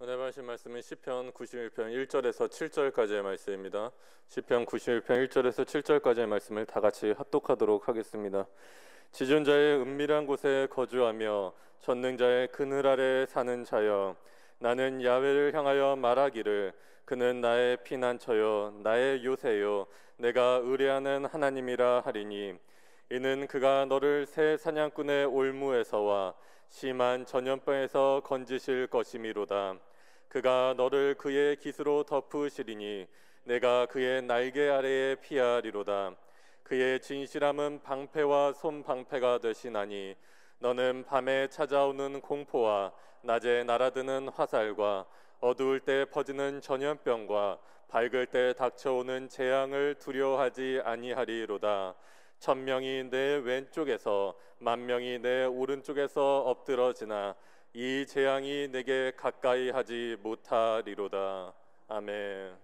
오늘 하실 말씀은 시편 91편 1절에서 7절까지의 말씀입니다. 시편 91편 1절에서 7절까지의 말씀을 다 같이 합독하도록 하겠습니다. 지존자의 은밀한 곳에 거주하며 전능자의 그늘 아래 사는 자여, 나는 야훼를 향하여 말하기를 그는 나의 피난처요 나의 요새요 내가 의뢰하는 하나님이라 하리니, 이는 그가 너를 새 사냥꾼의 올무에서와 심한 전염병에서 건지실 것이미로다. 그가 너를 그의 깃으로 덮으시리니 내가 그의 날개 아래에 피하리로다. 그의 진실함은 방패와 손방패가 되시나니, 너는 밤에 찾아오는 공포와 낮에 날아드는 화살과 어두울 때 퍼지는 전염병과 밝을 때 닥쳐오는 재앙을 두려워하지 아니하리로다. 1000명이 내 왼쪽에서 10,000명이 내 오른쪽에서 엎드러지나 이 재앙이 내게 가까이 하지 못하리로다. 아멘.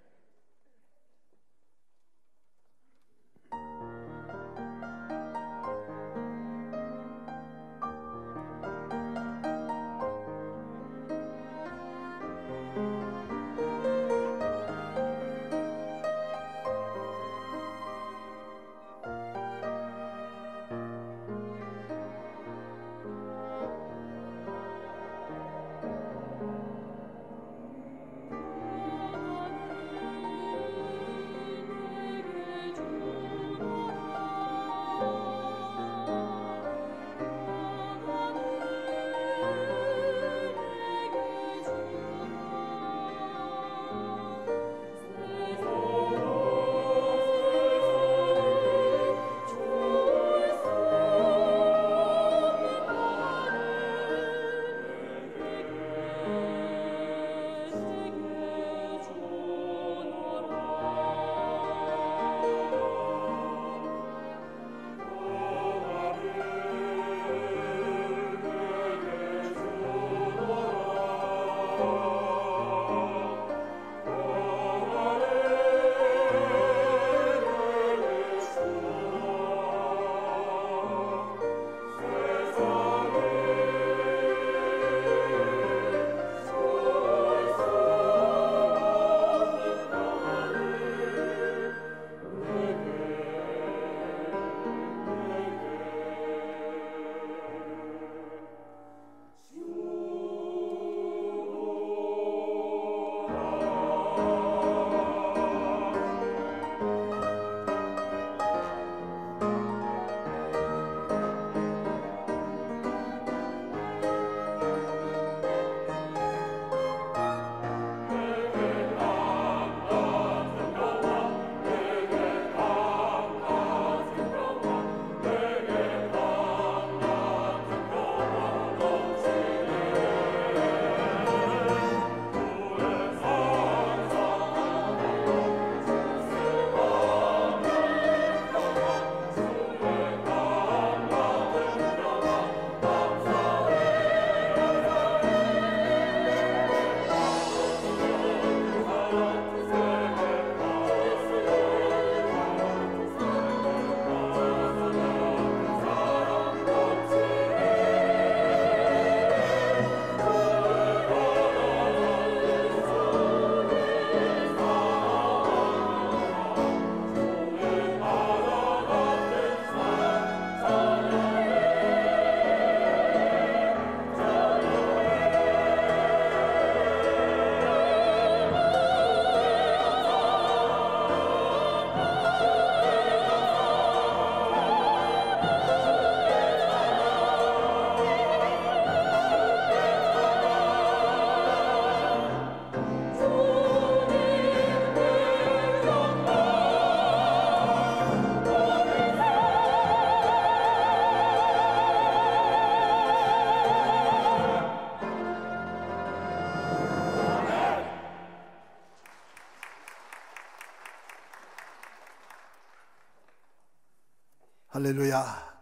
할렐루야.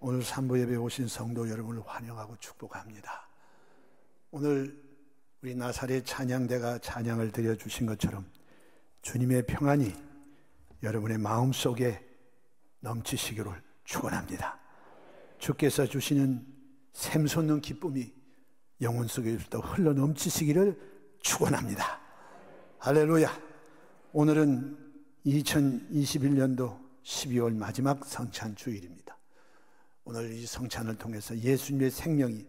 오늘 산부 예배에 오신 성도 여러분을 환영하고 축복합니다. 오늘 우리 나사렛 찬양대가 찬양을 드려주신 것처럼 주님의 평안이 여러분의 마음속에 넘치시기를 축원합니다. 주께서 주시는 샘솟는 기쁨이 영혼 속에서부터 흘러 넘치시기를 축원합니다. 할렐루야. 오늘은 2021년도 12월 마지막 성찬 주일입니다. 오늘 이 성찬을 통해서 예수님의 생명이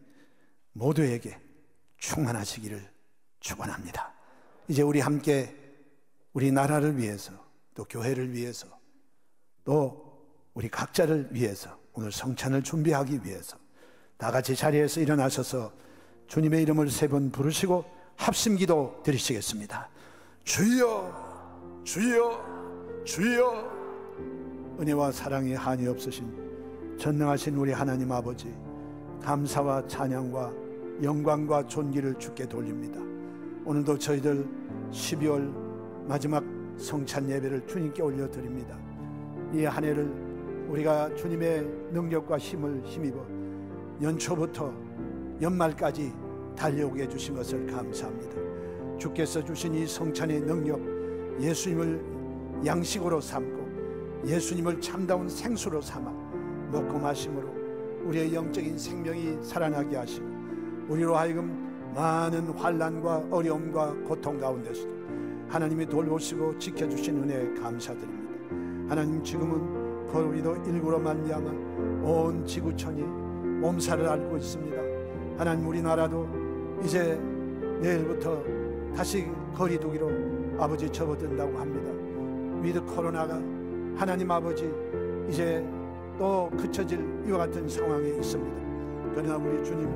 모두에게 충만하시기를 축원합니다. 이제 우리 함께 우리 나라를 위해서, 또 교회를 위해서, 또 우리 각자를 위해서, 오늘 성찬을 준비하기 위해서 다 같이 자리에서 일어나셔서 주님의 이름을 3번 부르시고 합심기도 드리시겠습니다. 주여, 주여, 주여. 은혜와 사랑이 한이 없으신 전능하신 우리 하나님 아버지, 감사와 찬양과 영광과 존귀를 주께 돌립니다. 오늘도 저희들 12월 마지막 성찬 예배를 주님께 올려드립니다. 이 한 해를 우리가 주님의 능력과 힘을 힘입어 연초부터 연말까지 달려오게 해주신 것을 감사합니다. 주께서 주신 이 성찬의 능력, 예수님을 양식으로 삼고 예수님을 참다운 생수로 삼아 먹고 마심으로 우리의 영적인 생명이 살아나게 하시고 우리로 하여금 많은 환난과 어려움과 고통 가운데서도 하나님이 돌보시고 지켜주신 은혜에 감사드립니다. 하나님, 지금은 코로나19로 말미암아 온 지구촌이 몸살을 앓고 있습니다. 하나님, 우리나라도 이제 내일부터 다시 거리두기로 아버지 접어든다고 합니다. 위드 코로나가 하나님 아버지 이제 또 그쳐질 이와 같은 상황에 있습니다. 그러나 우리 주님,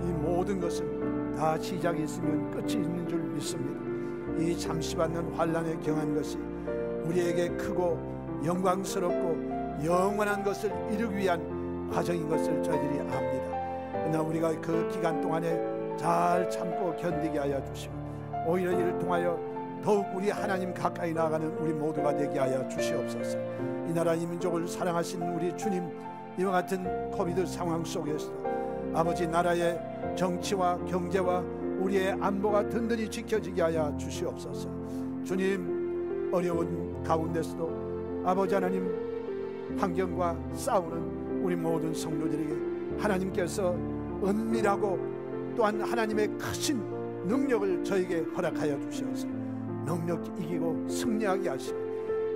이 모든 것은 다 시작이 있으면 끝이 있는 줄 믿습니다. 이 잠시받는 환난에 경한 것이 우리에게 크고 영광스럽고 영원한 것을 이루기 위한 과정인 것을 저희들이 압니다. 그러나 우리가 그 기간 동안에 잘 참고 견디게 하여 주시고 오히려 이를 통하여 더욱 우리 하나님 가까이 나아가는 우리 모두가 되게 하여 주시옵소서. 이 나라 이 민족을 사랑하신 우리 주님, 이와 같은 코비드 상황 속에서도 아버지 나라의 정치와 경제와 우리의 안보가 든든히 지켜지게 하여 주시옵소서. 주님, 어려운 가운데서도 아버지 하나님, 환경과 싸우는 우리 모든 성도들에게 하나님께서 은밀하고 또한 하나님의 크신 능력을 저에게 허락하여 주셔서 능력 이기고 승리하게 하시고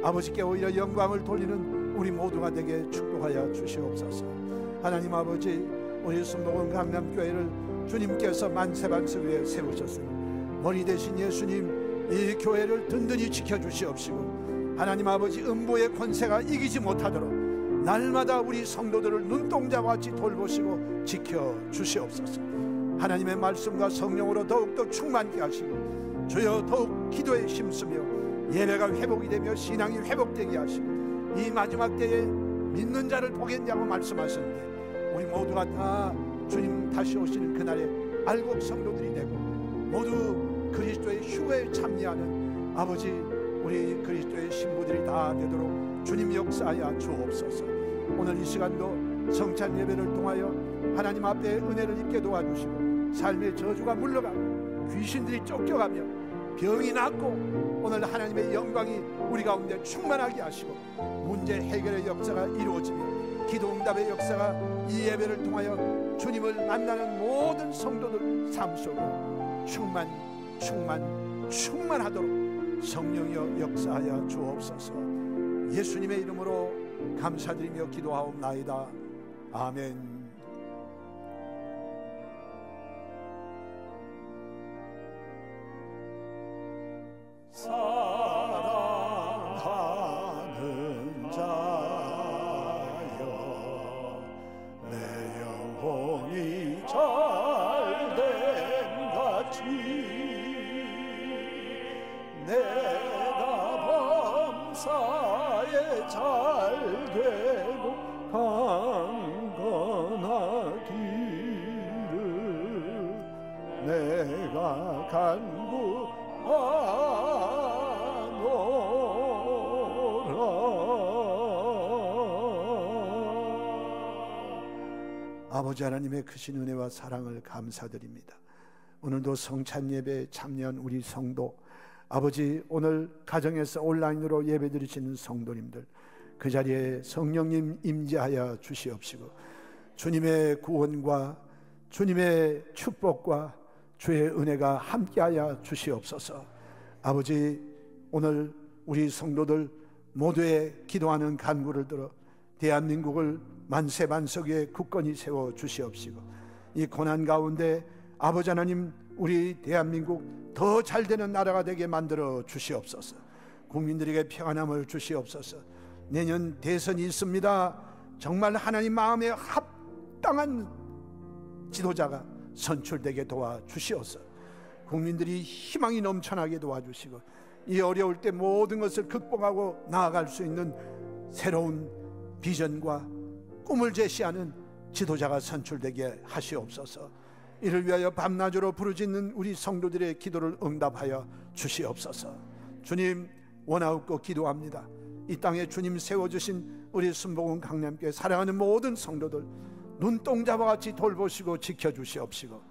아버지께 오히려 영광을 돌리는 우리 모두가 되게 축복하여 주시옵소서. 하나님 아버지, 우리 순복음 강남교회를 주님께서 만세반석 위에 세우셨으니 머리 대신 예수님, 이 교회를 든든히 지켜주시옵시고 하나님 아버지, 음부의 권세가 이기지 못하도록 날마다 우리 성도들을 눈동자와 같이 돌보시고 지켜주시옵소서. 하나님의 말씀과 성령으로 더욱더 충만케 하시고 주여 더욱 기도에 힘쓰며 예배가 회복이 되며 신앙이 회복되게 하시고 이 마지막 때에 믿는 자를 보겠냐고 말씀하셨는데 우리 모두가 다 주님 다시 오시는 그날에 알곡 성도들이 되고 모두 그리스도의 휴거에 참여하는 아버지, 우리 그리스도의 신부들이 다 되도록 주님 역사하여 주옵소서. 오늘 이 시간도 성찬 예배를 통하여 하나님 앞에 은혜를 입게 도와주시고 삶의 저주가 물러가고 귀신들이 쫓겨가며 병이 낫고 오늘 하나님의 영광이 우리 가운데 충만하게 하시고 문제 해결의 역사가 이루어지며 기도 응답의 역사가 이 예배를 통하여 주님을 만나는 모든 성도들 삶 속에 충만하도록 성령이여 역사하여 주옵소서. 예수님의 이름으로 감사드리며 기도하옵나이다. 아멘. 사랑하는 자여, 내 영혼이 잘됨 같이 내가 범사에 잘되고 강건하기를 내가 간구하노라. 아버지 하나님의 크신 은혜와 사랑을 감사드립니다. 오늘도 성찬 예배에 참여한 우리 성도, 아버지, 오늘 가정에서 온라인으로 예배드리시는 성도님들, 그 자리에 성령님 임재하여 주시옵시고 주님의 구원과 주님의 축복과 주의 은혜가 함께하여 주시옵소서. 아버지, 오늘 우리 성도들 모두의 기도하는 간구를 들어 대한민국을 만세만석에 굳건히 세워 주시옵시고, 이 고난 가운데 아버지 하나님, 우리 대한민국 더 잘되는 나라가 되게 만들어 주시옵소서. 국민들에게 평안함을 주시옵소서. 내년 대선이 있습니다. 정말 하나님 마음에 합당한 지도자가 선출되게 도와주시옵소서. 국민들이 희망이 넘쳐나게 도와주시고, 이 어려울 때 모든 것을 극복하고 나아갈 수 있는 새로운 비전과 꿈을 제시하는 지도자가 선출되게 하시옵소서. 이를 위하여 밤낮으로 부르짖는 우리 성도들의 기도를 응답하여 주시옵소서. 주님, 원하옵고 기도합니다. 이 땅에 주님 세워주신 우리 순복음 강남교회 사랑하는 모든 성도들 눈동자와 같이 돌보시고 지켜주시옵시고,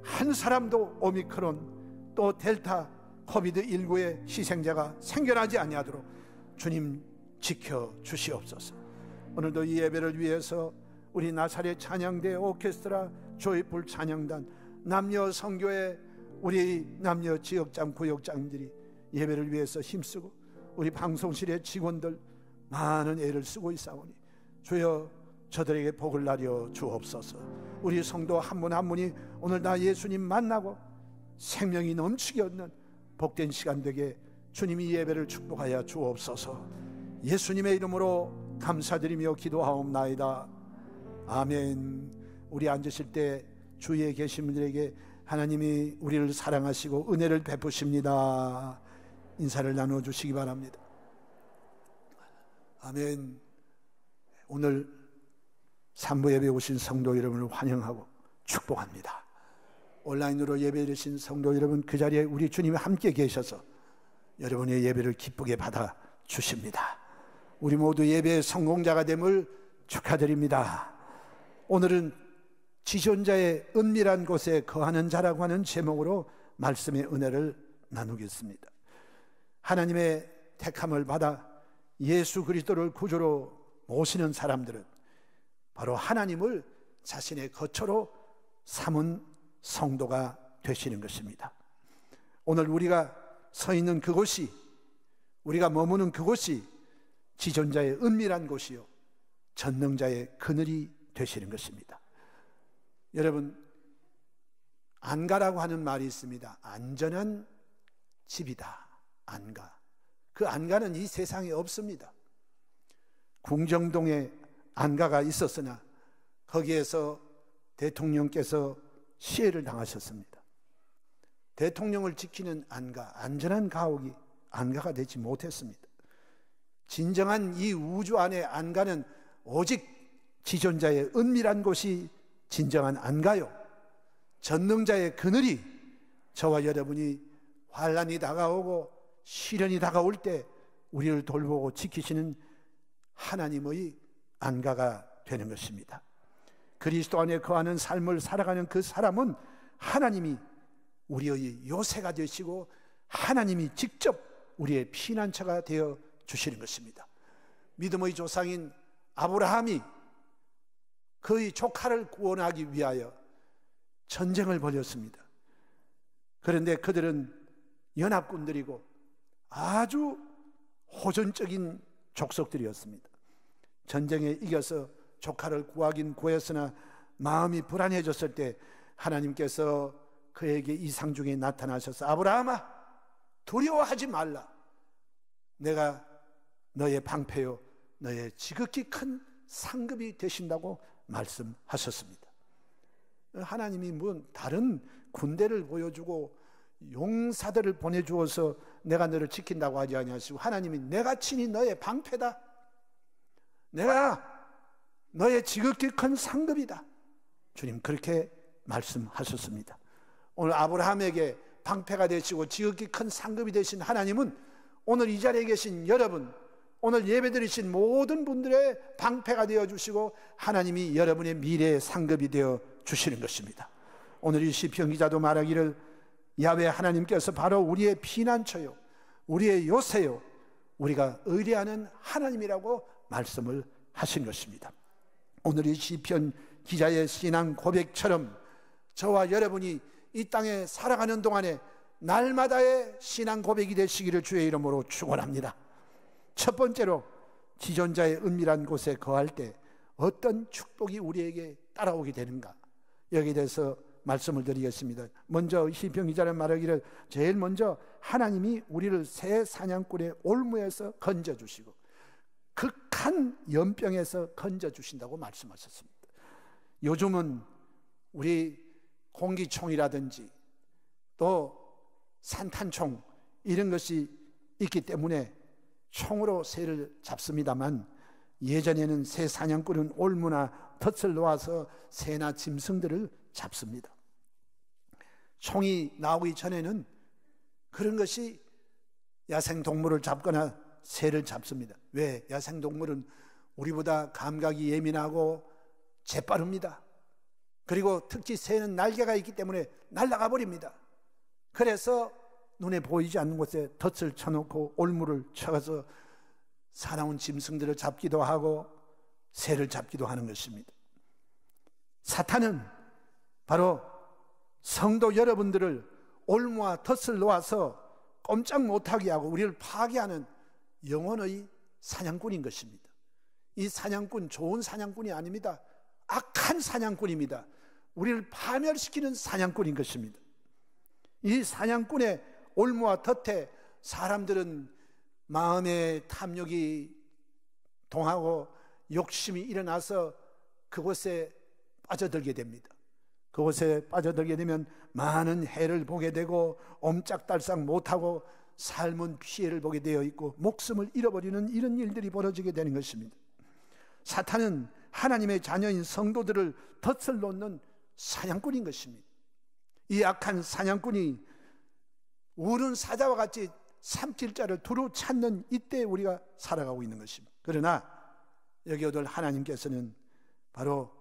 한 사람도 오미크론 또 델타 코비드19의 희생자가 생겨나지 아니하도록 주님 지켜주시옵소서. 오늘도 이 예배를 위해서 우리 나사렛 찬양대 오케스트라, 조이풀 찬양단, 남녀 선교회, 우리 남녀 지역장 구역장들이 예배를 위해서 힘쓰고, 우리 방송실의 직원들 많은 애를 쓰고 있사오니 주여 저들에게 복을 나려 주옵소서. 우리 성도 한 분 한 분이 오늘 다 예수님 만나고 생명이 넘치게 얻는 복된 시간 되게 주님이 예배를 축복하여 주옵소서. 예수님의 이름으로 감사드리며 기도하옵나이다. 아멘. 우리 앉으실 때 주위에 계신 분들에게 하나님이 우리를 사랑하시고 은혜를 베푸십니다. 인사를 나눠주시기 바랍니다. 아멘. 오늘 산부 예배 오신 성도 여러분을 환영하고 축복합니다. 온라인으로 예배드리신 성도 여러분, 그 자리에 우리 주님이 함께 계셔서 여러분의 예배를 기쁘게 받아 주십니다. 우리 모두 예배의 성공자가 됨을 축하드립니다. 오늘은 지존자의 은밀한 곳에 거하는 자라고 하는 제목으로 말씀의 은혜를 나누겠습니다. 하나님의 택함을 받아 예수 그리스도를 구주로 모시는 사람들은 바로 하나님을 자신의 거처로 삼은 성도가 되시는 것입니다. 오늘 우리가 서 있는 그곳이, 우리가 머무는 그곳이 지존자의 은밀한 곳이요 전능자의 그늘이 되시는 것입니다. 여러분, 안가라고 하는 말이 있습니다. 안전한 집이다. 안가. 그 안가는 이 세상에 없습니다. 궁정동에 안가가 있었으나 거기에서 대통령께서 시해를 당하셨습니다. 대통령을 지키는 안가, 안전한 가옥이 안가가 되지 못했습니다. 진정한 이 우주 안의 안가는 오직 지존자의 은밀한 곳이 진정한 안가요, 전능자의 그늘이 저와 여러분이 환난이 다가오고 시련이 다가올 때 우리를 돌보고 지키시는 하나님의 안가가 되는 것입니다. 그리스도 안에 거하는 삶을 살아가는 그 사람은 하나님이 우리의 요새가 되시고 하나님이 직접 우리의 피난처가 되어 주시는 것입니다. 믿음의 조상인 아브라함이 그의 조카를 구원하기 위하여 전쟁을 벌였습니다. 그런데 그들은 연합군들이고 아주 호전적인 족속들이었습니다. 전쟁에 이겨서 조카를 구하긴 구했으나 마음이 불안해졌을 때 하나님께서 그에게 이상 중에 나타나셔서 아브라함아, 두려워하지 말라. 내가 너의 방패요 너의 지극히 큰 상급이 되신다고 말씀하셨습니다. 하나님이 뭐 다른 군대를 보여주고 용사들을 보내주어서 내가 너를 지킨다고 하지 아니하시고 하나님이 내가 친히 너의 방패다. 내가 너의 지극히 큰 상급이다. 주님 그렇게 말씀하셨습니다. 오늘 아브라함에게 방패가 되시고 지극히 큰 상급이 되신 하나님은 오늘 이 자리에 계신 여러분, 오늘 예배드리신 모든 분들의 방패가 되어주시고 하나님이 여러분의 미래의 상급이 되어 주시는 것입니다. 오늘 이 시편 기자도 말하기를 야훼 하나님께서 바로 우리의 피난처요 우리의 요새요 우리가 의뢰하는 하나님이라고 말씀을 하신 것입니다. 오늘 이 시편 기자의 신앙 고백처럼 저와 여러분이 이 땅에 살아가는 동안에 날마다의 신앙 고백이 되시기를 주의 이름으로 축원합니다. 첫 번째로 지존자의 은밀한 곳에 거할 때 어떤 축복이 우리에게 따라오게 되는가, 여기에 대해서 말씀을 드리겠습니다. 먼저 시편 기자는 말하기를 제일 먼저 하나님이 우리를 새 사냥꾼의 올무에서 건져주시고 극한 연병에서 건져주신다고 말씀하셨습니다. 요즘은 우리 공기총이라든지 또 산탄총 이런 것이 있기 때문에 총으로 새를 잡습니다만, 예전에는 새 사냥꾼은 올무나 덫을 놓아서 새나 짐승들을 잡습니다. 총이 나오기 전에는 그런 것이 야생동물을 잡거나 새를 잡습니다. 왜? 야생동물은 우리보다 감각이 예민하고 재빠릅니다. 그리고 특히 새는 날개가 있기 때문에 날아가 버립니다. 그래서 눈에 보이지 않는 곳에 덫을 쳐놓고 올무를 쳐서 사나운 짐승들을 잡기도 하고 새를 잡기도 하는 것입니다. 사탄은 바로 성도 여러분들을 올무와 덫을 놓아서 꼼짝 못하게 하고 우리를 파괴하는 영혼의 사냥꾼인 것입니다. 이 사냥꾼 좋은 사냥꾼이 아닙니다. 악한 사냥꾼입니다. 우리를 파멸시키는 사냥꾼인 것입니다. 이 사냥꾼의 올무와 덫에 사람들은 마음의 탐욕이 동하고 욕심이 일어나서 그곳에 빠져들게 됩니다. 그곳에 빠져들게 되면 많은 해를 보게 되고 옴짝달싹 못하고 삶은 피해를 보게 되어 있고 목숨을 잃어버리는 이런 일들이 벌어지게 되는 것입니다. 사탄은 하나님의 자녀인 성도들을 덫을 놓는 사냥꾼인 것입니다. 이 악한 사냥꾼이 우는 사자와 같이 삼킬 자를 두루 찾는 이때 우리가 살아가고 있는 것입니다. 그러나 여기 오늘 하나님께서는 바로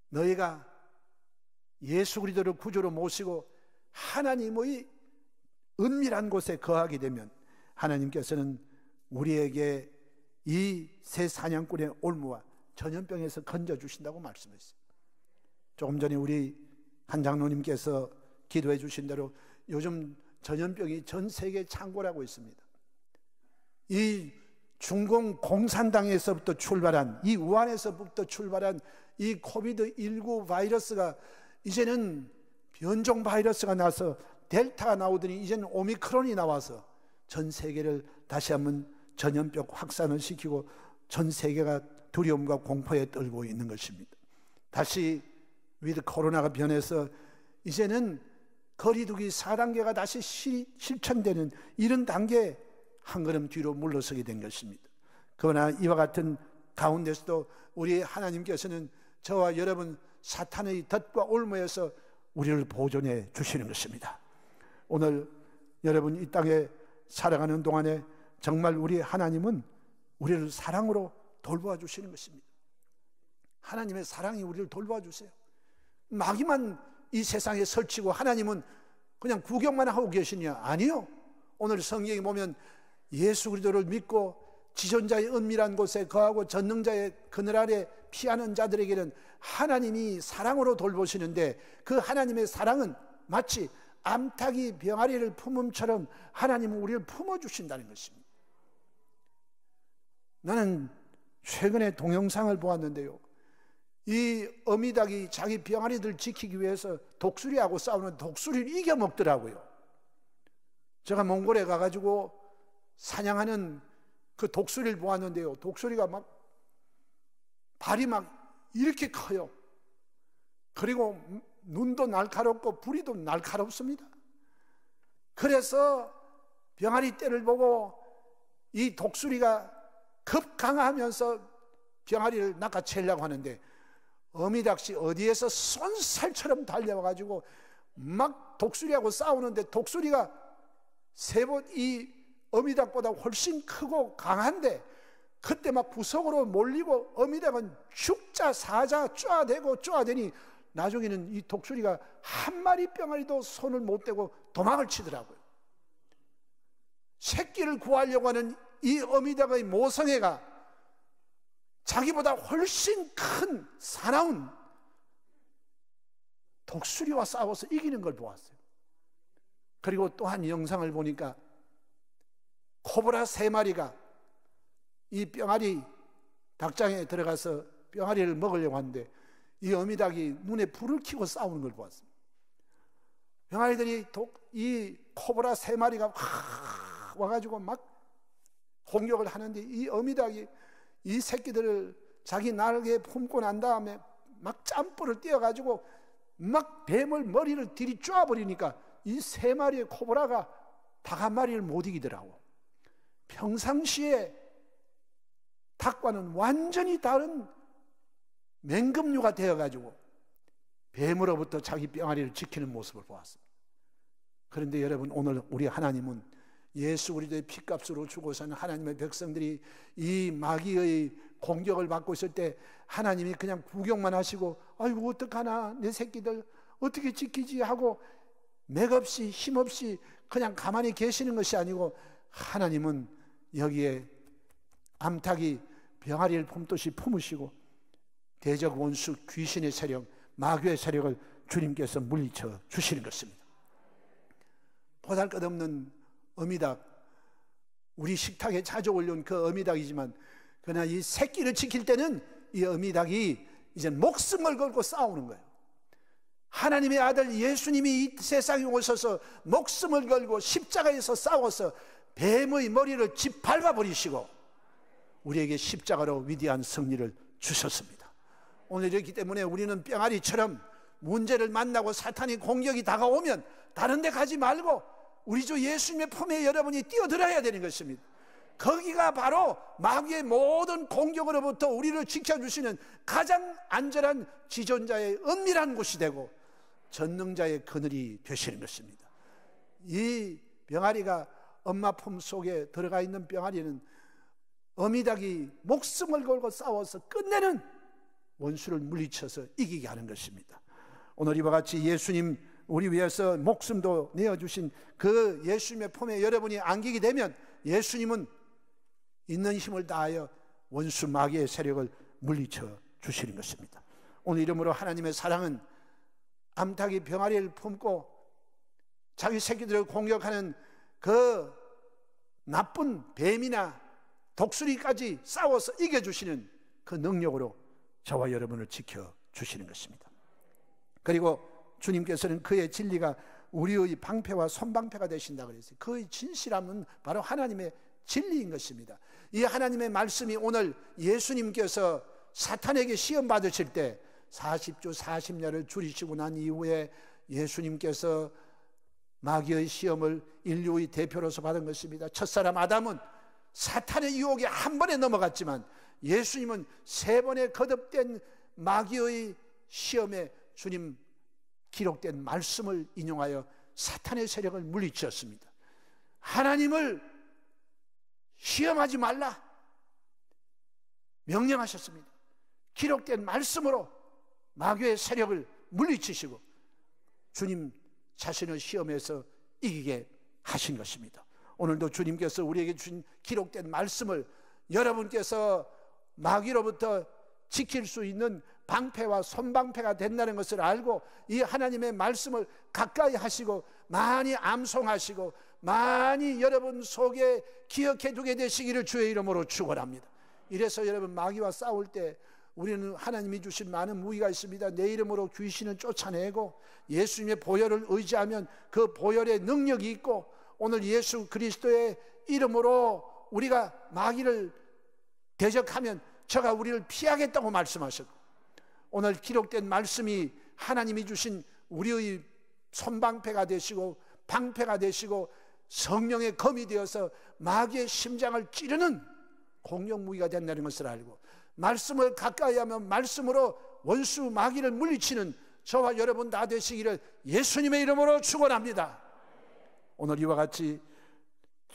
너희가 예수 그리스도를 구주로 모시고 하나님의 은밀한 곳에 거하게 되면 하나님께서는 우리에게 이 새 사냥꾼의 올무와 전염병에서 건져주신다고 말씀했어요. 조금 전에 우리 한 장로님께서 기도해 주신 대로 요즘 전염병이 전 세계 창궐하고 있습니다. 이 중공 공산당에서부터 출발한, 이 우한에서부터 출발한 이 코비드19 바이러스가 이제는 변종 바이러스가 나서 델타가 나오더니 이제는 오미크론이 나와서 전 세계를 다시 한번 전염병 확산을 시키고 전 세계가 두려움과 공포에 떨고 있는 것입니다. 다시 위드 코로나가 변해서 이제는 거리두기 4단계가 다시 실천되는 이런 단계에 한 걸음 뒤로 물러서게 된 것입니다. 그러나 이와 같은 가운데서도 우리 하나님께서는 저와 여러분 사탄의 덫과 올무에서 우리를 보존해 주시는 것입니다. 오늘 여러분 이 땅에 살아가는 동안에 정말 우리 하나님은 우리를 사랑으로 돌보아 주시는 것입니다. 하나님의 사랑이 우리를 돌보아 주세요. 마귀만 이 세상에 설치고 하나님은 그냥 구경만 하고 계시냐? 아니요. 오늘 성경에 보면 예수 그리스도를 믿고 지존자의 은밀한 곳에 거하고 전능자의 그늘 아래 피하는 자들에게는 하나님이 사랑으로 돌보시는데 그 하나님의 사랑은 마치 암탉이 병아리를 품음처럼 하나님은 우리를 품어주신다는 것입니다. 나는 최근에 동영상을 보았는데요, 이 어미닭이 자기 병아리들 지키기 위해서 독수리하고 싸우는 독수리를 이겨먹더라고요. 제가 몽골에 가가지고 사냥하는 그 독수리를 보았는데요, 독수리가 막 발이 막 이렇게 커요. 그리고 눈도 날카롭고 부리도 날카롭습니다. 그래서 병아리 떼를 보고 이 독수리가 급강하면서 병아리를 낚아채려고 하는데 어미닭이 어디에서 쏜살처럼 달려와가지고 막 독수리하고 싸우는데 독수리가 이 어미닭보다 훨씬 크고 강한데 그때 막 부석으로 몰리고 어미닭은 죽자 사자 쪼아대니 나중에는 이 독수리가 한 마리 병아리도 손을 못 대고 도망을 치더라고요. 새끼를 구하려고 하는 이 어미닭의 모성애가 자기보다 훨씬 큰 사나운 독수리와 싸워서 이기는 걸 보았어요. 그리고 또 한 영상을 보니까 코브라 3마리가 이 뿅아리 닭장에 들어가서 뿅아리를 먹으려고 하는데 이 어미닭이 눈에 불을 켜고 싸우는 걸 보았습니다. 병아리들이 이 코브라 3마리가 확 와가지고 막 공격을 하는데 이 어미닭이 이 새끼들을 자기 날개에 품고 난 다음에 막 짬볼을 띄어가지고 막 뱀을 머리를 들이 쪼아버리니까 이 3마리의 코브라가 닭 한 마리를 못 이기더라고. 평상시에 닭과는 완전히 다른 맹금류가 되어가지고 뱀으로부터 자기 뿅아리를 지키는 모습을 보았습니다. 그런데 여러분, 오늘 우리 하나님은 예수 그리스도의 피값으로 죽어 사는 하나님의 백성들이 이 마귀의 공격을 받고 있을 때 하나님이 그냥 구경만 하시고 아이고 어떡하나 내 새끼들 어떻게 지키지 하고 맥없이 힘없이 그냥 가만히 계시는 것이 아니고 하나님은 여기에 암탉이 병아리를 품듯이 품으시고 대적 원수 귀신의 세력, 마귀의 세력을 주님께서 물리쳐 주시는 것입니다. 보잘것없는 어미닭, 우리 식탁에 자주 올려온 그 어미닭이지만 그러나 이 새끼를 지킬 때는 이 어미닭이 이제 목숨을 걸고 싸우는 거예요. 하나님의 아들 예수님이 이 세상에 오셔서 목숨을 걸고 십자가에서 싸워서 뱀의 머리를 짓밟아 버리시고 우리에게 십자가로 위대한 승리를 주셨습니다. 오늘이기 때문에 우리는 뿅아리처럼 문제를 만나고 사탄이 공격이 다가오면 다른 데 가지 말고 우리 주 예수님의 품에 여러분이 뛰어들어야 되는 것입니다. 거기가 바로 마귀의 모든 공격으로부터 우리를 지켜주시는 가장 안전한 지존자의 은밀한 곳이 되고 전능자의 그늘이 되시는 것입니다. 이 병아리가 엄마 품 속에 들어가 있는 병아리는 어미닭이 목숨을 걸고 싸워서 끝내는 원수를 물리쳐서 이기게 하는 것입니다. 오늘 이와 같이 예수님 우리 위해서 목숨도 내어주신 그 예수님의 품에 여러분이 안기게 되면 예수님은 있는 힘을 다하여 원수 마귀의 세력을 물리쳐 주시는 것입니다. 오늘 이름으로 하나님의 사랑은 암탉이 병아리를 품고 자기 새끼들을 공격하는 그 나쁜 뱀이나 독수리까지 싸워서 이겨주시는 그 능력으로 저와 여러분을 지켜주시는 것입니다. 그리고 주님께서는 그의 진리가 우리의 방패와 손방패가 되신다고 그랬어요. 그의 진실함은 바로 하나님의 진리인 것입니다. 이 하나님의 말씀이 오늘 예수님께서 사탄에게 시험 받으실 때 40주 40년을 줄이시고 난 이후에 예수님께서 마귀의 시험을 인류의 대표로서 받은 것입니다. 첫사람 아담은 사탄의 유혹에 한 번에 넘어갔지만 예수님은 3번의 거듭된 마귀의 시험에 주님 기록된 말씀을 인용하여 사탄의 세력을 물리치었습니다. 하나님을 시험하지 말라 명령하셨습니다. 기록된 말씀으로 마귀의 세력을 물리치시고 주님 자신을 시험에서 이기게 하신 것입니다. 오늘도 주님께서 우리에게 주신 기록된 말씀을 여러분께서 마귀로부터 지킬 수 있는 방패와 손방패가 된다는 것을 알고 이 하나님의 말씀을 가까이 하시고 많이 암송하시고 많이 여러분 속에 기억해 두게 되시기를 주의 이름으로 축원합니다. 이래서 여러분 마귀와 싸울 때 우리는 하나님이 주신 많은 무기가 있습니다. 내 이름으로 귀신을 쫓아내고 예수님의 보혈을 의지하면 그 보혈의 능력이 있고 오늘 예수 그리스도의 이름으로 우리가 마귀를 대적하면 저가 우리를 피하겠다고 말씀하셨고 오늘 기록된 말씀이 하나님이 주신 우리의 손방패가 되시고 방패가 되시고 성령의 검이 되어서 마귀의 심장을 찌르는 공격무기가 된다는 것을 알고 말씀을 가까이 하면 말씀으로 원수 마귀를 물리치는 저와 여러분 다 되시기를 예수님의 이름으로 축원합니다. 오늘 이와 같이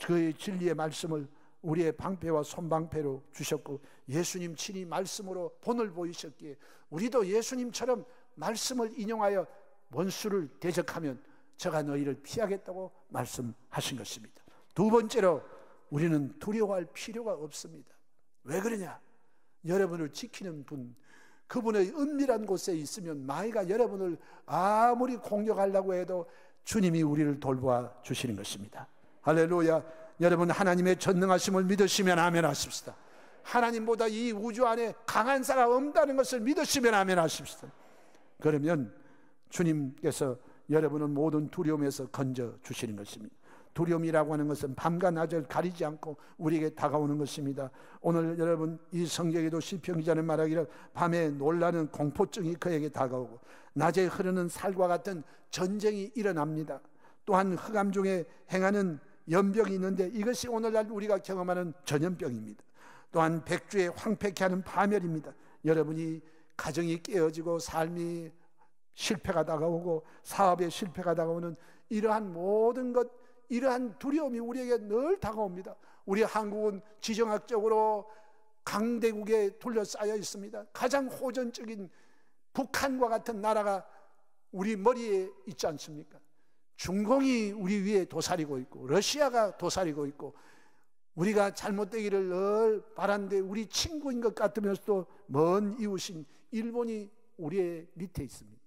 그의 진리의 말씀을 우리의 방패와 손방패로 주셨고 예수님 친히 말씀으로 본을 보이셨기에 우리도 예수님처럼 말씀을 인용하여 원수를 대적하면 저가 너희를 피하겠다고 말씀하신 것입니다. 두 번째로 우리는 두려워할 필요가 없습니다. 왜 그러냐? 여러분을 지키는 분, 그분의 은밀한 곳에 있으면 마귀가 여러분을 아무리 공격하려고 해도 주님이 우리를 돌보아 주시는 것입니다. 할렐루야. 여러분, 하나님의 전능하심을 믿으시면 아멘 하십시다. 하나님보다 이 우주 안에 강한 사가 없다는 것을 믿으시면 아멘 하십시다. 그러면 주님께서 여러분을 모든 두려움에서 건져 주시는 것입니다. 두려움이라고 하는 것은 밤과 낮을 가리지 않고 우리에게 다가오는 것입니다. 오늘 여러분, 이 성경에도 시편 기자는 말하기를 밤에 놀라는 공포증이 그에게 다가오고 낮에 흐르는 살과 같은 전쟁이 일어납니다. 또한 흑암 중에 행하는 연병이 있는데 이것이 오늘날 우리가 경험하는 전염병입니다. 또한 백주에 황폐케 하는 파멸입니다. 여러분이 가정이 깨어지고 삶이 실패가 다가오고 사업에 실패가 다가오는 이러한 모든 것, 이러한 두려움이 우리에게 늘 다가옵니다. 우리 한국은 지정학적으로 강대국에 둘러싸여 있습니다. 가장 호전적인 북한과 같은 나라가 우리 머리에 있지 않습니까? 중공이 우리 위에 도사리고 있고 러시아가 도사리고 있고 우리가 잘못되기를 늘 바라는데 우리 친구인 것 같으면서도 먼 이웃인 일본이 우리의 밑에 있습니다.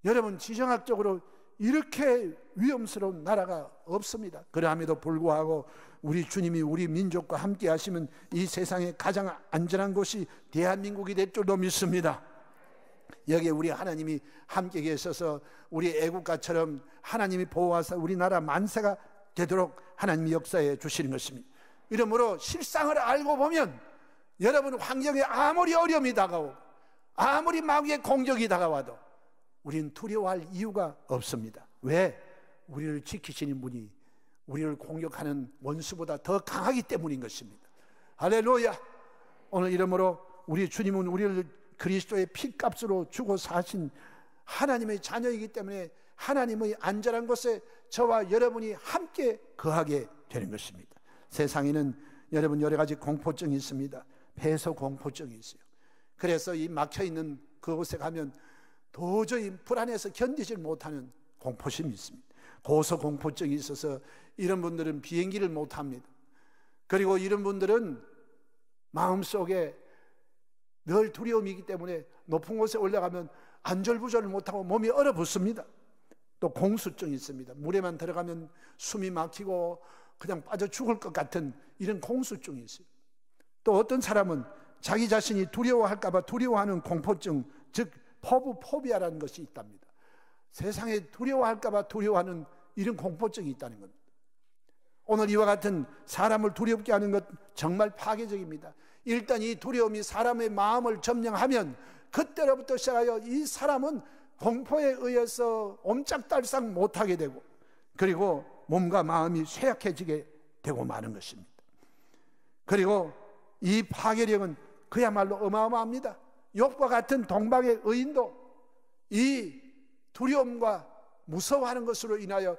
여러분, 지정학적으로 이렇게 위험스러운 나라가 없습니다. 그러함에도 불구하고 우리 주님이 우리 민족과 함께 하시면 이 세상에 가장 안전한 곳이 대한민국이 될 줄로 믿습니다. 여기에 우리 하나님이 함께 계셔서 우리 애국가처럼 하나님이 보호하사 우리나라 만세가 되도록 하나님이 역사해 주시는 것입니다. 이러므로 실상을 알고 보면 여러분, 환경에 아무리 어려움이 다가오고 아무리 마귀의 공격이 다가와도 우리는 두려워할 이유가 없습니다. 왜? 우리를 지키시는 분이 우리를 공격하는 원수보다 더 강하기 때문인 것입니다. 할렐루야. 오늘 이러므로 우리 주님은 우리를 그리스도의 피값으로 주고 사신 하나님의 자녀이기 때문에 하나님의 안전한 곳에 저와 여러분이 함께 거하게 되는 것입니다. 세상에는 여러분 여러 가지 공포증이 있습니다. 폐소 공포증이 있어요. 그래서 이 막혀있는 그곳에 가면 도저히 불안해서 견디질 못하는 공포심이 있습니다. 고소공포증이 있어서 이런 분들은 비행기를 못합니다. 그리고 이런 분들은 마음속에 늘 두려움이 있기 때문에 높은 곳에 올라가면 안절부절을 못하고 몸이 얼어붙습니다. 또 공수증이 있습니다. 물에만 들어가면 숨이 막히고 그냥 빠져 죽을 것 같은 이런 공수증이 있어요. 또 어떤 사람은 자기 자신이 두려워할까 봐 두려워하는 공포증, 즉 포비아라는 것이 있답니다. 세상에 두려워할까 봐 두려워하는 이런 공포증이 있다는 겁니다. 오늘 이와 같은 사람을 두렵게 하는 것 정말 파괴적입니다. 일단 이 두려움이 사람의 마음을 점령하면 그때로부터 시작하여 이 사람은 공포에 의해서 옴짝달싹 못하게 되고 그리고 몸과 마음이 쇠약해지게 되고 마는 것입니다. 그리고 이 파괴력은 그야말로 어마어마합니다. 욥과 같은 동방의 의인도 이 두려움과 무서워하는 것으로 인하여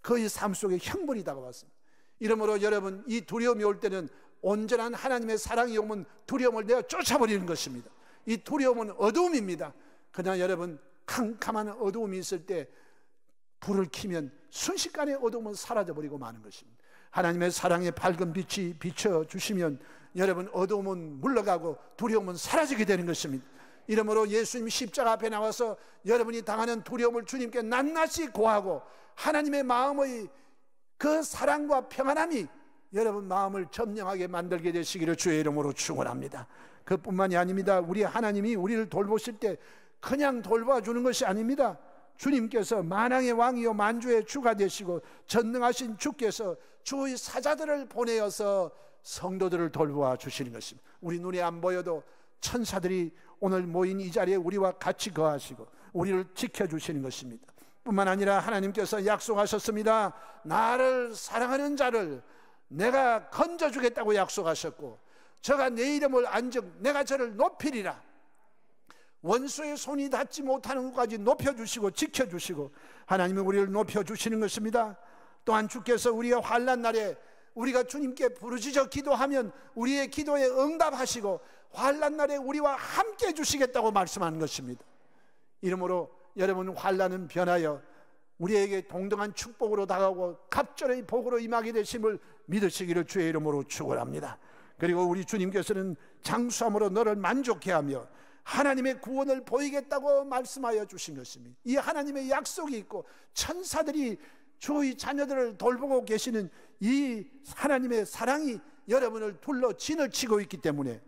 그의 삶 속에 형벌이 다가왔습니다. 이러므로 여러분, 이 두려움이 올 때는 온전한 하나님의 사랑이 오면 두려움을 내어 쫓아버리는 것입니다. 이 두려움은 어두움입니다. 그러나 여러분, 캄캄한 어두움이 있을 때 불을 켜면 순식간에 어두움은 사라져버리고 마는 것입니다. 하나님의 사랑의 밝은 빛이 비춰주시면 여러분, 어두움은 물러가고 두려움은 사라지게 되는 것입니다. 이러므로 예수님 십자가 앞에 나와서 여러분이 당하는 두려움을 주님께 낱낱이 고하고 하나님의 마음의 그 사랑과 평안함이 여러분 마음을 점령하게 만들게 되시기를 주의 이름으로 축원합니다. 그뿐만이 아닙니다. 우리 하나님이 우리를 돌보실 때 그냥 돌봐주는 것이 아닙니다. 주님께서 만왕의 왕이요 만주의 주가 되시고 전능하신 주께서 주의 사자들을 보내어서 성도들을 돌보아 주시는 것입니다. 우리 눈에 안 보여도 천사들이 오늘 모인 이 자리에 우리와 같이 거하시고 우리를 지켜주시는 것입니다. 뿐만 아니라 하나님께서 약속하셨습니다. 나를 사랑하는 자를 내가 건져주겠다고 약속하셨고 저가 내 이름을 안즉 내가 저를 높이리라. 원수의 손이 닿지 못하는 것까지 높여주시고 지켜주시고 하나님은 우리를 높여주시는 것입니다. 또한 주께서 우리가 환난 날에 우리가 주님께 부르짖어 기도하면 우리의 기도에 응답하시고 환난 날에 우리와 함께 해주시겠다고 말씀하는 것입니다. 이러므로 여러분, 환난은 변하여 우리에게 동등한 축복으로 다가오고 갑절의 복으로 임하게 되심을 믿으시기를 주의 이름으로 축원합니다. 그리고 우리 주님께서는 장수함으로 너를 만족해 하며 하나님의 구원을 보이겠다고 말씀하여 주신 것입니다. 이 하나님의 약속이 있고 천사들이 주의 자녀들을 돌보고 계시는 이 하나님의 사랑이 여러분을 둘러 진을 치고 있기 때문에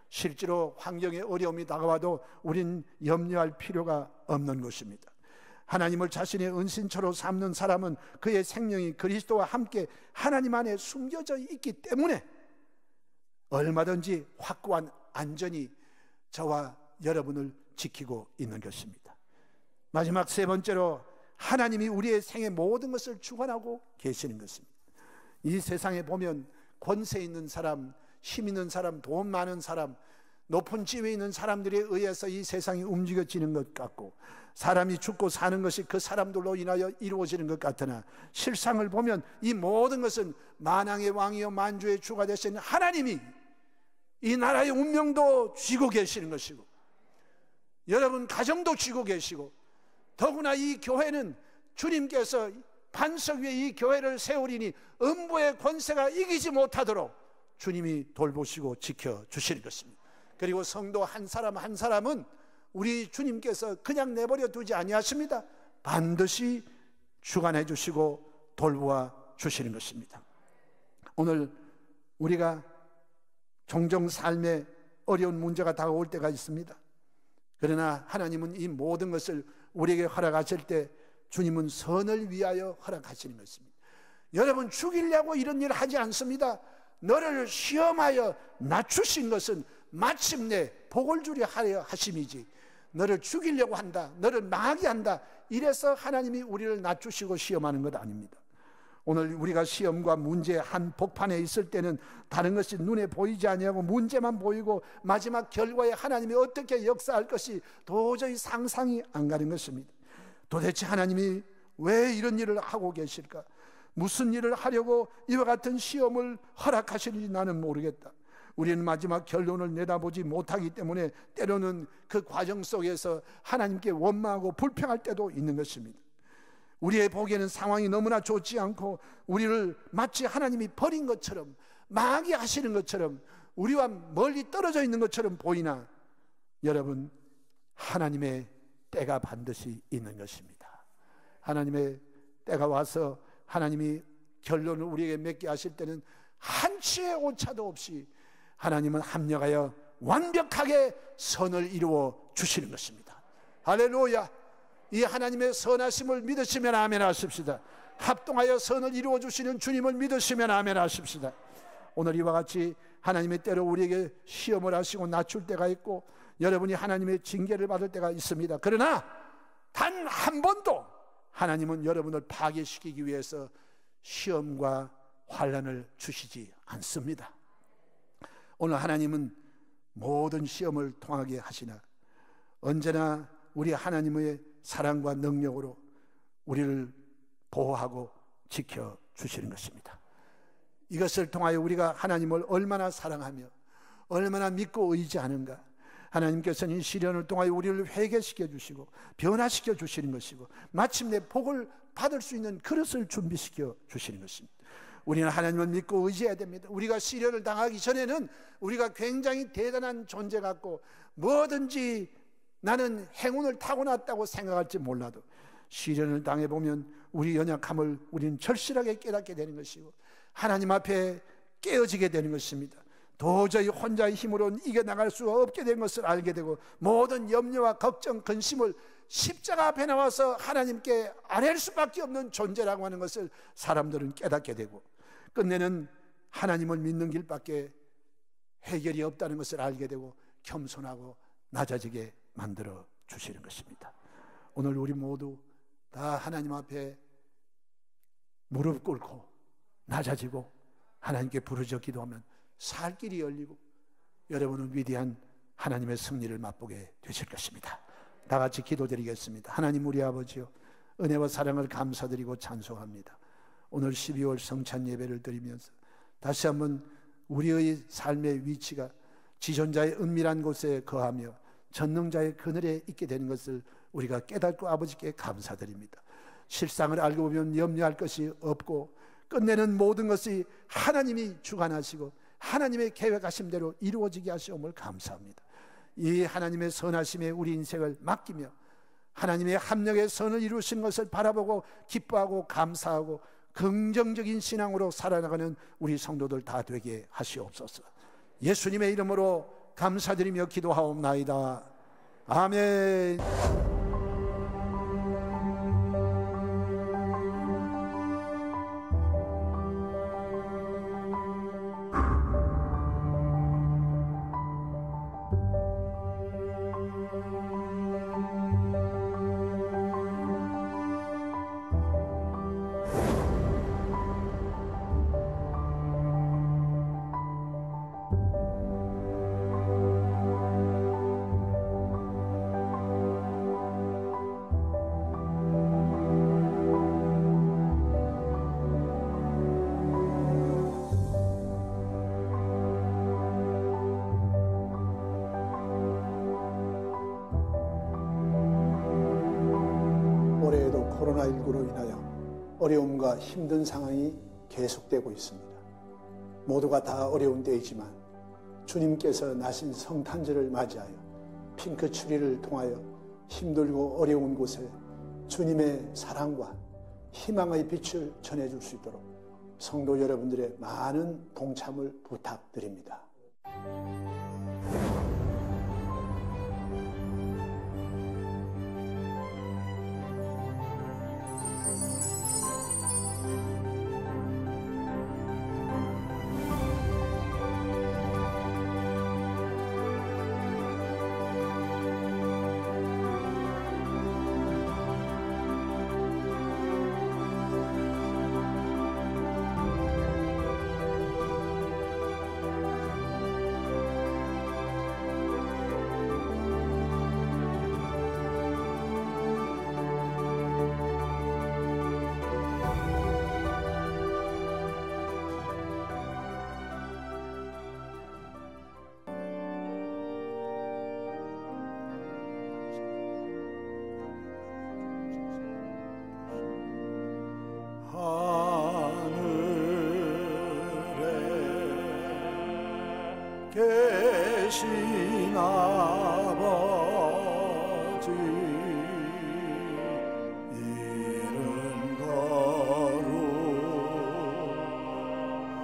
실제로 환경의 어려움이 다가와도 우린 염려할 필요가 없는 것입니다. 하나님을 자신의 은신처로 삼는 사람은 그의 생명이 그리스도와 함께 하나님 안에 숨겨져 있기 때문에 얼마든지 확고한 안전이 저와 여러분을 지키고 있는 것입니다. 마지막 세 번째로 하나님이 우리의 생의 모든 것을 주관하고 계시는 것입니다. 이 세상에 보면 권세 있는 사람, 힘 있는 사람, 돈 많은 사람, 높은 지위에 있는 사람들에 의해서 이 세상이 움직여지는 것 같고 사람이 죽고 사는 것이 그 사람들로 인하여 이루어지는 것 같으나 실상을 보면 이 모든 것은 만왕의 왕이요 만주의 주가 되신 하나님이 이 나라의 운명도 쥐고 계시는 것이고 여러분 가정도 쥐고 계시고 더구나 이 교회는 주님께서 반석 위에 이 교회를 세우리니 음부의 권세가 이기지 못하도록 주님이 돌보시고 지켜주시는 것입니다. 그리고 성도 한 사람 한 사람은 우리 주님께서 그냥 내버려 두지 아니하십니다. 반드시 주관해 주시고 돌보아 주시는 것입니다. 오늘 우리가 종종 삶에 어려운 문제가 다가올 때가 있습니다. 그러나 하나님은 이 모든 것을 우리에게 허락하실 때 주님은 선을 위하여 허락하시는 것입니다. 여러분 죽이려고 이런 일을 하지 않습니다. 너를 시험하여 낮추신 것은 마침내 복을 주려 하려 하심이지 너를 죽이려고 한다, 너를 망하게 한다 이래서 하나님이 우리를 낮추시고 시험하는 것 아닙니다. 오늘 우리가 시험과 문제 한 복판에 있을 때는 다른 것이 눈에 보이지 아니하고 문제만 보이고 마지막 결과에 하나님이 어떻게 역사할 것이 도저히 상상이 안 가는 것입니다. 도대체 하나님이 왜 이런 일을 하고 계실까? 무슨 일을 하려고 이와 같은 시험을 허락하시는지 나는 모르겠다. 우리는 마지막 결론을 내다보지 못하기 때문에 때로는 그 과정 속에서 하나님께 원망하고 불평할 때도 있는 것입니다. 우리의 보기에는 상황이 너무나 좋지 않고 우리를 마치 하나님이 버린 것처럼 망하게 하시는 것처럼 우리와 멀리 떨어져 있는 것처럼 보이나 여러분 하나님의 때가 반드시 있는 것입니다. 하나님의 때가 와서 하나님이 결론을 우리에게 맺게 하실 때는 한치의 오차도 없이 하나님은 합력하여 완벽하게 선을 이루어 주시는 것입니다. 할렐루야. 이 하나님의 선하심을 믿으시면 아멘 하십시다. 합동하여 선을 이루어 주시는 주님을 믿으시면 아멘 하십시다. 오늘 이와 같이 하나님의 때로 우리에게 시험을 하시고 낮출 때가 있고 여러분이 하나님의 징계를 받을 때가 있습니다. 그러나 단 한 번도 하나님은 여러분을 파괴시키기 위해서 시험과 환난을 주시지 않습니다. 오늘 하나님은 모든 시험을 통하게 하시나 언제나 우리 하나님의 사랑과 능력으로 우리를 보호하고 지켜주시는 것입니다. 이것을 통하여 우리가 하나님을 얼마나 사랑하며 얼마나 믿고 의지하는가. 하나님께서는 이 시련을 통하여 우리를 회개시켜 주시고 변화시켜 주시는 것이고 마침내 복을 받을 수 있는 그릇을 준비시켜 주시는 것입니다. 우리는 하나님을 믿고 의지해야 됩니다. 우리가 시련을 당하기 전에는 우리가 굉장히 대단한 존재 같고 뭐든지 나는 행운을 타고났다고 생각할지 몰라도 시련을 당해보면 우리 연약함을 우리는 절실하게 깨닫게 되는 것이고 하나님 앞에 깨어지게 되는 것입니다. 도저히 혼자의 힘으로는 이겨나갈 수가 없게 된 것을 알게 되고 모든 염려와 걱정, 근심을 십자가 앞에 나와서 하나님께 아뢰을 수밖에 없는 존재라고 하는 것을 사람들은 깨닫게 되고 끝내는 하나님을 믿는 길밖에 해결이 없다는 것을 알게 되고 겸손하고 낮아지게 만들어 주시는 것입니다. 오늘 우리 모두 다 하나님 앞에 무릎 꿇고 낮아지고 하나님께 부르짖어 기도하면 살 길이 열리고 여러분은 위대한 하나님의 승리를 맛보게 되실 것입니다. 다 같이 기도드리겠습니다. 하나님 우리 아버지요, 은혜와 사랑을 감사드리고 찬송합니다. 오늘 12월 성찬 예배를 드리면서 다시 한번 우리의 삶의 위치가 지존자의 은밀한 곳에 거하며 전능자의 그늘에 있게 되는 것을 우리가 깨닫고 아버지께 감사드립니다. 실상을 알고 보면 염려할 것이 없고 끝내는 모든 것이 하나님이 주관하시고 하나님의 계획하신 대로 이루어지게 하시옵을 감사합니다. 이 하나님의 선하심에 우리 인생을 맡기며 하나님의 합력의 선을 이루신 것을 바라보고 기뻐하고 감사하고 긍정적인 신앙으로 살아나가는 우리 성도들 다 되게 하시옵소서. 예수님의 이름으로 감사드리며 기도하옵나이다. 아멘. 올해에도 코로나19로 인하여 어려움과 힘든 상황이 계속되고 있습니다. 모두가 다 어려운 때이지만 주님께서 나신 성탄절을 맞이하여 핑크 추리를 통하여 힘들고 어려운 곳에 주님의 사랑과 희망의 빛을 전해줄 수 있도록 성도 여러분들의 많은 동참을 부탁드립니다. 계신 아버지 이름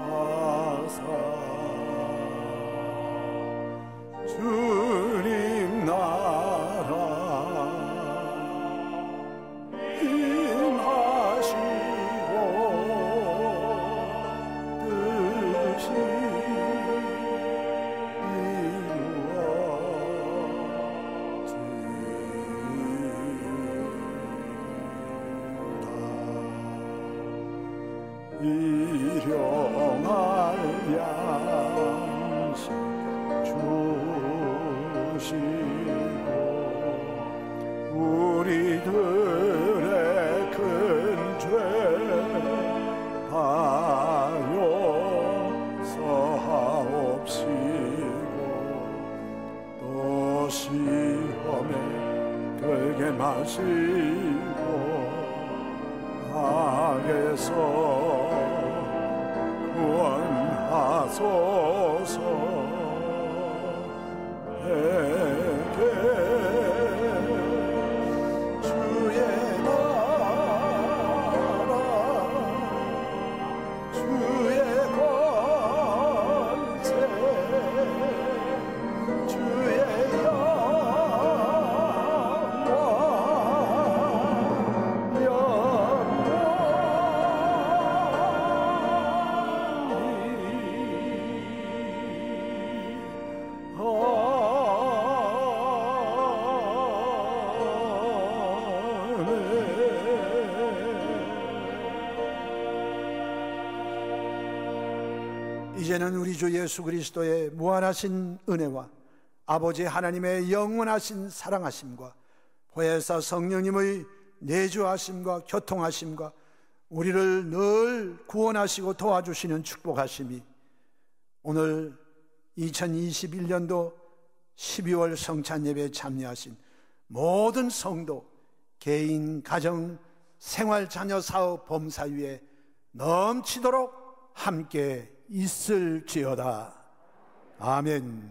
거룩하사 주님 나라 임하시고 뜻이 일용할 양식 주시고 우리들의 큰 죄 다 용서하옵시고 또 시험에 들게 마시고 악에서 구원하소서. 내게 주의 나라 주의 권세 주의 이제는 우리 주 예수 그리스도의 무한하신 은혜와 아버지 하나님의 영원하신 사랑하심과 보혜사 성령님의 내주하심과 교통하심과 우리를 늘 구원하시고 도와주시는 축복하심이 오늘 2021년도 12월 성찬 예배에 참여하신 모든 성도, 개인, 가정, 생활, 자녀, 사업, 범사 위에 넘치도록 함께 있을지어다. 아멘.